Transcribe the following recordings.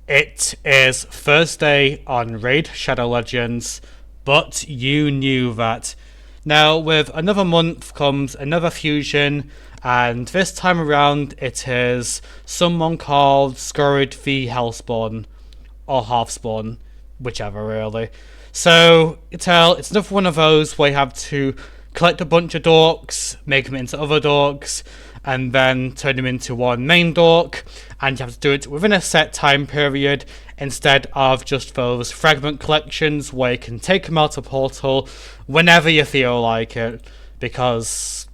It is Thursday on Raid Shadow Legends, but you knew that. Now, with another month comes another fusion, and this time around it is someone called SKORID v HALFSPAWN, or HALFSPAWN, whichever really. So, it's another one of those where you have to collect a bunch of dorks, make them into other dorks, and then turn them into one main dork, and you have to do it within a set time period instead of just those fragment collections where you can take them out of portal whenever you feel like it, because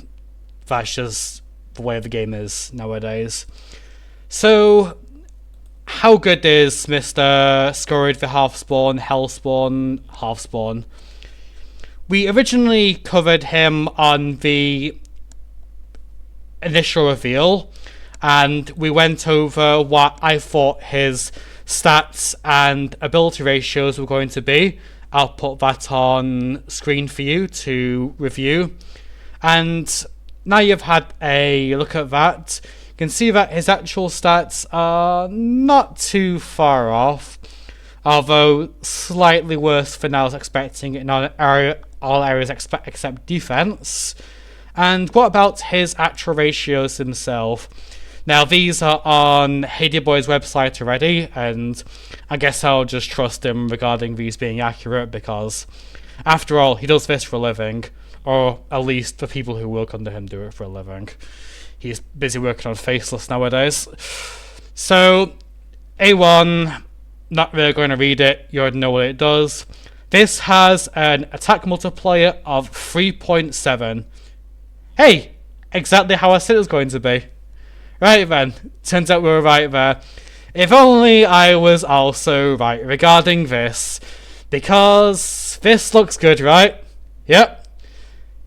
that's just the way the game is nowadays. So, how good is Mr. SKORID the HALFSPAWN? We originally covered him on the initial reveal, and we went over what I thought his stats and ability ratios were going to be. I'll put that on screen for you to review, and now you've had a look at that, you can see that his actual stats are not too far off, although slightly worse than I was expecting in all areas except defense. And what about his actual ratios himself? Now, these are on Boy's website already, and I guess I'll just trust him regarding these being accurate, because after all, he does this for a living, or at least the people who work under him do it for a living. He's busy working on Faceless nowadays. So, A1, not really going to read it, you already know what it does. This has an attack multiplier of 3.7. Hey, exactly how I said it was going to be. Right then, turns out we were right there. If only I was also right regarding this, because this looks good, right? Yep.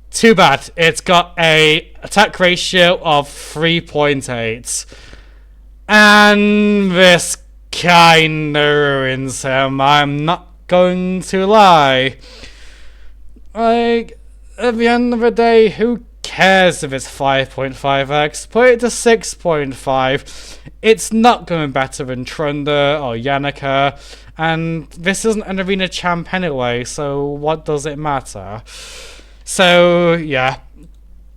Too bad, it's got a attack ratio of 3.8. And this kinda ruins him, I'm not going to lie. Like, at the end of the day, who cares if it's 5.5x? Put it to 6.5. It's not going better than Trunda or Yannicka, and this isn't an arena champ anyway, so what does it matter? So, yeah.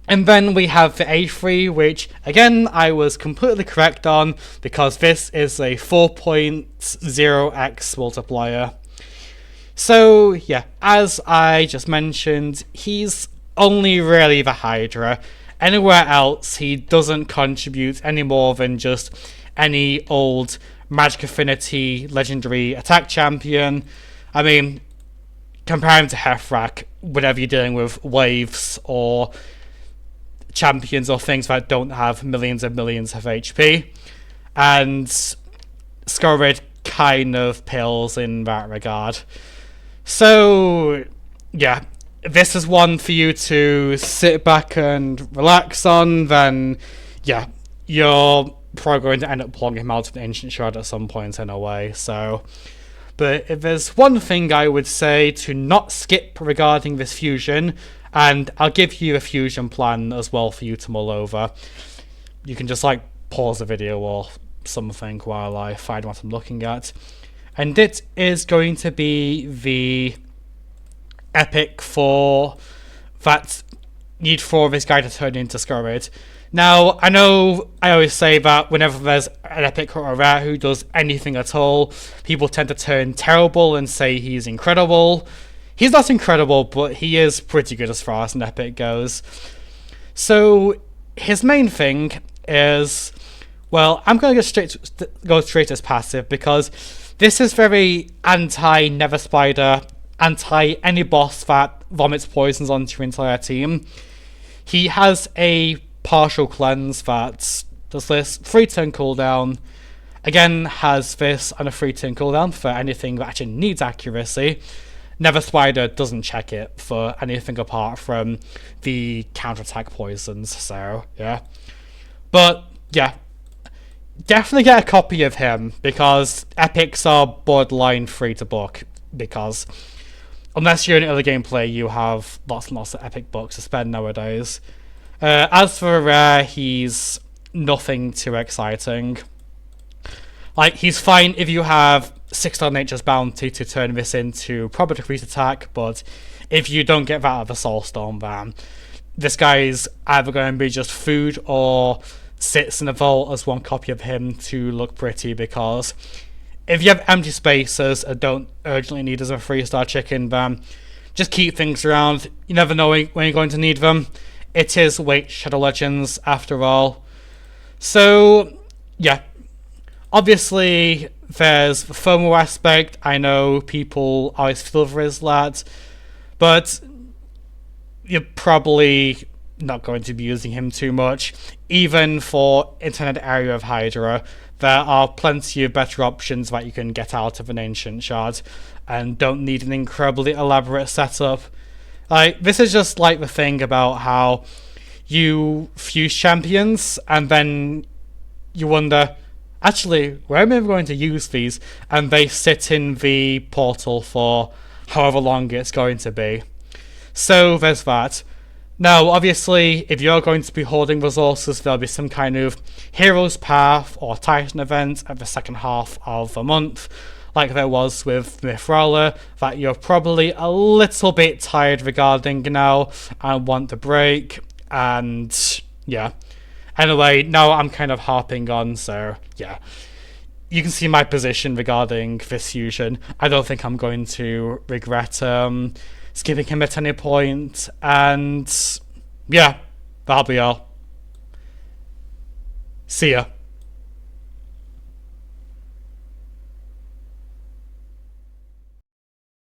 And then we have the A3, which, again, I was completely correct on, because this is a 4.0x multiplier. So, yeah, as I just mentioned, he's only really the Hydra. Anywhere else, he doesn't contribute any more than just any old Magic Affinity legendary attack champion. I mean, compare him to Hethrak, whenever you're dealing with waves or champions or things that don't have millions and millions of HP. And SKORID kind of pales in that regard. So, yeah, this is one for you to sit back and relax on, then, yeah, you're probably going to end up pulling him out of the Ancient Shard at some point anyway, so. But if there's one thing I would say to not skip regarding this fusion, and I'll give you a fusion plan as well for you to mull over. You can just, like, pause the video or something while I find what I'm looking at. And it is going to be the epic for that need for this guy to turn into SKORID. Now, I know I always say that whenever there's an epic or a rare who does anything at all, people tend to turn terrible and say he's incredible. He's not incredible, but he is pretty good as far as an epic goes. So, his main thing is, well, I'm going to go straight as passive, because this is very anti-Nether Spider, anti any boss that vomits poisons onto your entire team. He has a partial cleanse that does this 3-turn cooldown. Again, has this on a 3-turn cooldown for anything that actually needs accuracy. Nether Spider doesn't check it for anything apart from the counterattack poisons, so yeah. But yeah, definitely get a copy of him, because epics are borderline free to book, because unless you're in early gameplay, you have lots and lots of epic books to spend nowadays. As for a rare, he's nothing too exciting. Like, he's fine if you have 6-star Nature's Bounty to turn this into proper decrease attack, but if you don't get that out of a Soulstone, then this guy's either going to be just food or sits in a vault as one copy of him to look pretty, because if you have empty spaces and don't urgently need as a 3-star chicken, then just keep things around. You never know when you're going to need them. It is Wait Shadow Legends after all. So, yeah. Obviously, there's the FOMO aspect. I know people always feel for his lads, but you're probably not going to be using him too much. Even for Internet Area of Hydra, there are plenty of better options that you can get out of an Ancient Shard and don't need an incredibly elaborate setup. Like, this is just like the thing about how you fuse champions and then you wonder, actually, where am I going to use these? And they sit in the portal for however long it's going to be. So there's that. Now, obviously, if you're going to be holding resources, there'll be some kind of Hero's Path or Titan event at the second half of the month, like there was with Mythrawler, that you're probably a little bit tired regarding now and want to break. And yeah. Anyway, now I'm kind of harping on, so yeah. You can see my position regarding this fusion. I don't think I'm going to regret skipping him at any point, and yeah, that'll be all. See ya.